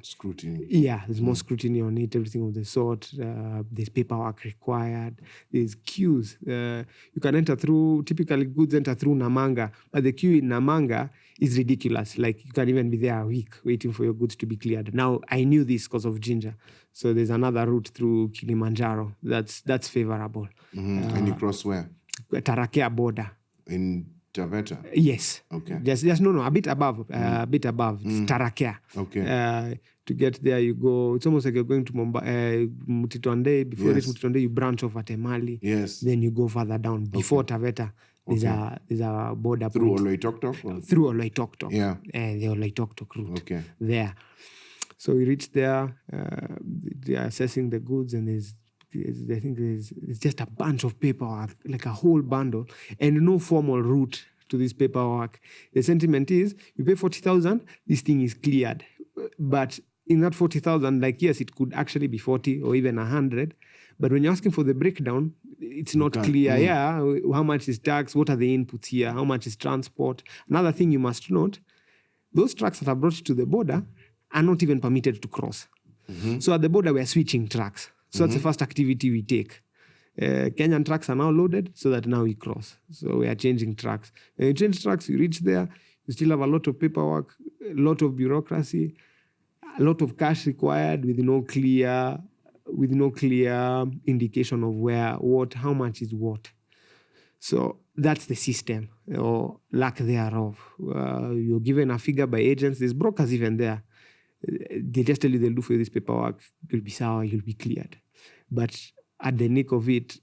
scrutiny. Yeah, there's more scrutiny on it, everything of the sort. There's paperwork required. There's queues. You can enter through, typically goods enter through Namanga, but the queue in Namanga is ridiculous. Like you can even be there a week waiting for your goods to be cleared. Now, I knew this because of ginger. So there's another route through Kilimanjaro. That's favorable. And you cross where? Tarakea border. In Taveta? Yes. Okay. Just no, a bit above. A bit above. It's Tarakea. Okay. To get there, you go. It's almost like you're going to Mutitwande. Before you reach Mutitwande, you branch off at Emali. Yes. Then you go further down. Before Taveta, there's a border through point. Oloitoktok? Through Oloitoktok. Yeah. The Oloitoktok route. Okay. There. So we reach there. They are assessing the goods, and there's just a bunch of paperwork, like a whole bundle, and no formal route to this paperwork. The sentiment is, you pay 40,000, this thing is cleared. But in that 40,000, like, yes, it could actually be 40 or even 100, But when you're asking for the breakdown, it's not clear. Yeah, how much is tax? What are the inputs here? How much is transport? Another thing you must note, those trucks that are brought to the border are not even permitted to cross. So at the border, we're switching trucks. So that's the first activity we take. Kenyan trucks are now loaded so that now we cross. So we are changing trucks. When you change trucks, you reach there, you still have a lot of paperwork, a lot of bureaucracy, a lot of cash required with no clear indication of how much is what. So that's the system or lack thereof. You're given a figure by agents. There's brokers even there. They just tell you they'll do for you this paperwork. You'll be sour, you'll be cleared. But at the nick of it,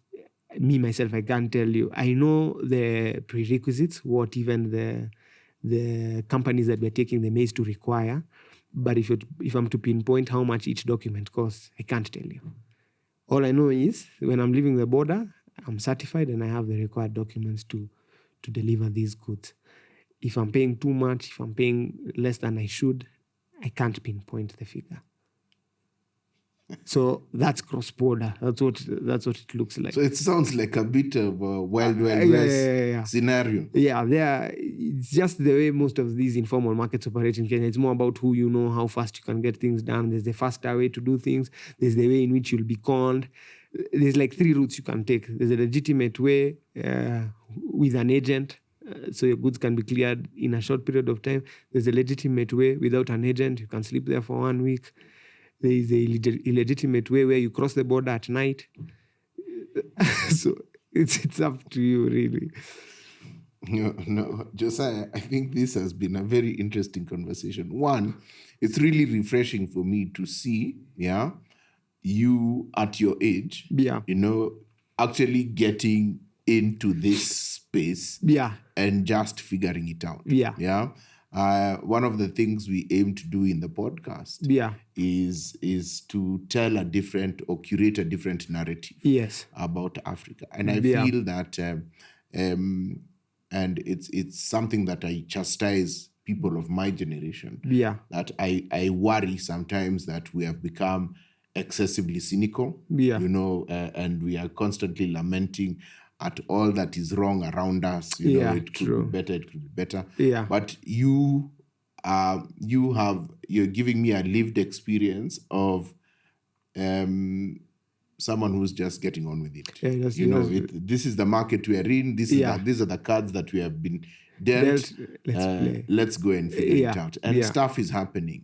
me, myself, I can't tell you. I know the prerequisites, what even the companies that we're taking the maize to require. But if I'm to pinpoint how much each document costs, I can't tell you. All I know is when I'm leaving the border, I'm certified and I have the required documents to deliver these goods. If I'm paying too much, if I'm paying less than I should, I can't pinpoint the figure. So that's cross-border. That's what it looks like. So it sounds like a bit of a wild west scenario. Yeah, it's just the way most of these informal markets operate in Kenya. It's more about who you know, how fast you can get things done. There's the faster way to do things. There's the way in which you'll be conned. There's like 3 routes you can take. There's a legitimate way with an agent. So your goods can be cleared in a short period of time. There's a legitimate way without an agent. You can sleep there for 1 week. There is a illegitimate way where you cross the border at night. So it's up to you, really. No, Josiah, I think this has been a very interesting conversation. One, it's really refreshing for me to see, you at your age, actually getting into this space and just figuring it out. One of the things we aim to do in the podcast is to tell a different or curate a different narrative about Africa. And I feel that and it's something that I chastise people of my generation. That I worry sometimes that we have become excessively cynical, and we are constantly lamenting at all that is wrong around us. It could be better. But you're giving me a lived experience of someone who's just getting on with it. This is the market we are in. These are the cards that we have been dealt. Let's go and figure it out. And stuff is happening.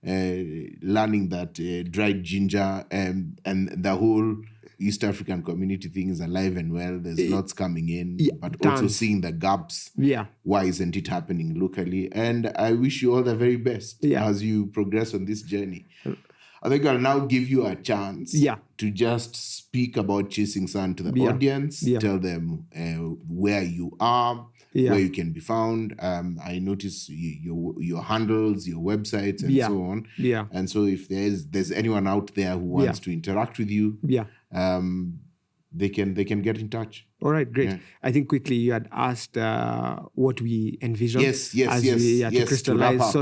Learning that dried ginger and the whole East African community thing is alive and well. There's lots coming in, but also seeing the gaps. Why isn't it happening locally? And I wish you all the very best as you progress on this journey. I think I'll now give you a chance to just speak about Chasing Sun to the audience. Tell them where you are, where you can be found. I notice your handles, your websites, and so on. And so if there's anyone out there who wants to interact with you, they can get in touch. All right, great. I think quickly you had asked what we envision to crystallize,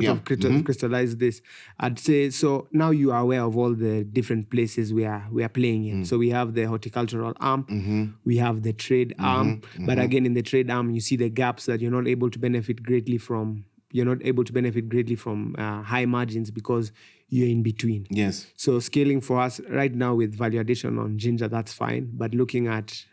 crystallize this. I'd say, so now you are aware of all the different places we are playing in. So we have the horticultural arm, we have the trade arm, but again in the trade arm you see the gaps that you're not able to benefit greatly from. You're not able to benefit greatly from high margins because you're in between. So scaling for us right now with value addition on ginger, that's fine. But looking at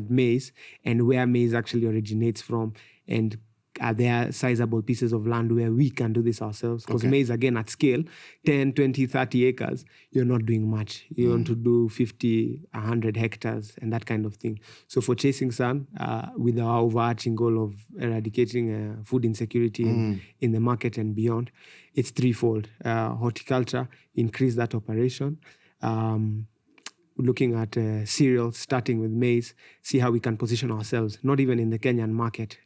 maize and where maize actually originates from, and are there sizable pieces of land where we can do this ourselves? Because maize, again, at scale, 10, 20, 30 acres, you're not doing much. You want to do 50, 100 hectares and that kind of thing. So for Chasing Sun, with our overarching goal of eradicating food insecurity in the market and beyond, it's threefold. Horticulture, increase that operation. Looking at cereals, starting with maize, see how we can position ourselves, not even in the Kenyan market,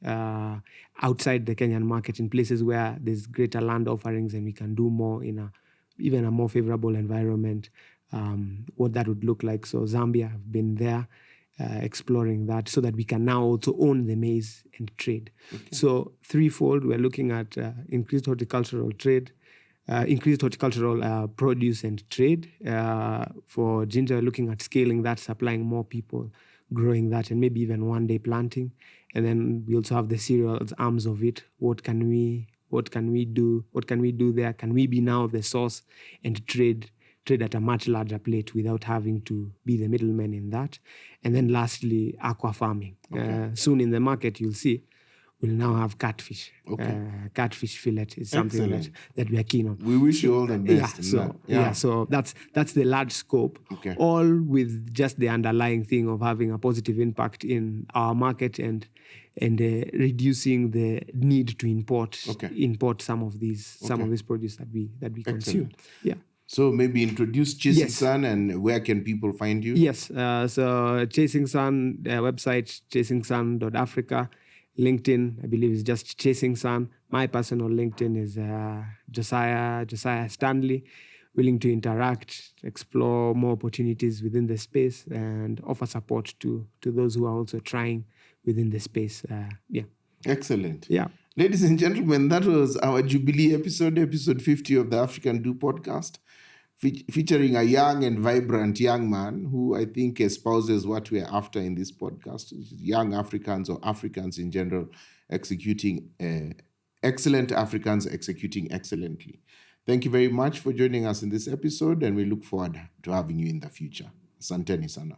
outside the Kenyan market, in places where there's greater land offerings and we can do more in even a more favorable environment, what that would look like. So Zambia, I've been there exploring that so that we can now also own the maize and trade. So threefold, we're looking at increased horticultural trade, increased horticultural produce and trade. For ginger, looking at scaling that, supplying more people, growing that, and maybe even one day planting. And then we also have the cereals arms of it. What can we do? What can we do there? Can we be now the source and trade at a much larger plate without having to be the middleman in that? And then lastly, aqua farming. Soon in the market, you'll see we'll now have catfish. Catfish fillet is something that we are keen on. We wish you all the best. So that's the large scope, all with just the underlying thing of having a positive impact in our market and reducing the need to import some of these produce that we consume. Yeah. So maybe introduce Chasing Sun and where can people find you? Yes. So Chasing Sun website, chasingsun.africa. LinkedIn, I believe, is just Chasing Sun. My personal LinkedIn is Josiah Stanley. Willing to interact, explore more opportunities within the space, and offer support to those who are also trying within the space. Excellent. Yeah. Ladies and gentlemen, that was our Jubilee episode 50 of the African Do podcast, featuring a young and vibrant young man who I think espouses what we're after in this podcast, young Africans or Africans in general, executing excellent Africans executing excellently. Thank you very much for joining us in this episode, and we look forward to having you in the future. Asanteni sana.